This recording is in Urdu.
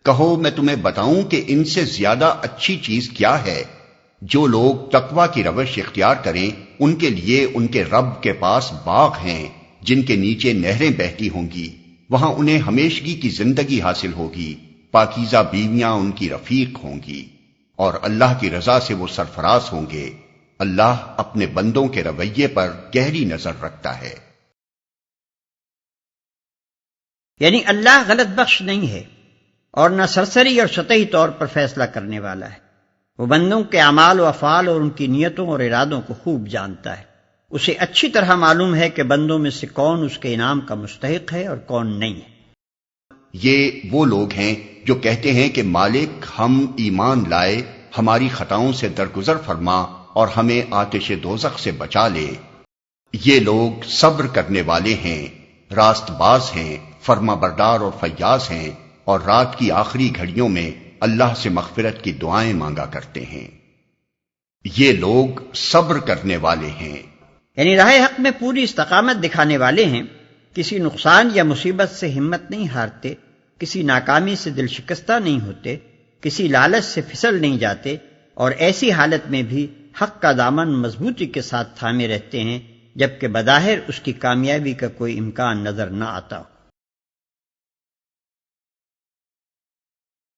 کہو میں تمہیں بتاؤں کہ ان سے زیادہ اچھی چیز کیا ہے؟ جو لوگ تقوی کی روش اختیار کریں ان کے لیے ان کے رب کے پاس باغ ہیں جن کے نیچے نہریں بہتی ہوں گی، وہاں انہیں ہمیشگی کی زندگی حاصل ہوگی، پاکیزہ بیویاں ان کی رفیق ہوں گی، اور اللہ کی رضا سے وہ سرفراز ہوں گے۔ اللہ اپنے بندوں کے رویے پر گہری نظر رکھتا ہے۔ یعنی اللہ غلط بخش نہیں ہے اور نہ سرسری اور سطحی طور پر فیصلہ کرنے والا ہے۔ وہ بندوں کے اعمال و افعال اور ان کی نیتوں اور ارادوں کو خوب جانتا ہے۔ اسے اچھی طرح معلوم ہے کہ بندوں میں سے کون اس کے انعام کا مستحق ہے اور کون نہیں ہے۔ یہ وہ لوگ ہیں جو کہتے ہیں کہ مالک ہم ایمان لائے، ہماری خطاؤں سے درگزر فرما اور ہمیں آتش دوزخ سے بچا لے۔ یہ لوگ صبر کرنے والے ہیں، راست باز ہیں، فرما بردار اور فیاض ہیں، اور رات کی آخری گھڑیوں میں اللہ سے مغفرت کی دعائیں مانگا کرتے ہیں۔ یہ لوگ صبر کرنے والے ہیں، یعنی راہ حق میں پوری استقامت دکھانے والے ہیں، کسی نقصان یا مصیبت سے ہمت نہیں ہارتے، کسی ناکامی سے دل شکستہ نہیں ہوتے، کسی لالچ سے پھسل نہیں جاتے، اور ایسی حالت میں بھی حق کا دامن مضبوطی کے ساتھ تھامے رہتے ہیں جبکہ بظاہر اس کی کامیابی کا کوئی امکان نظر نہ آتا ہو۔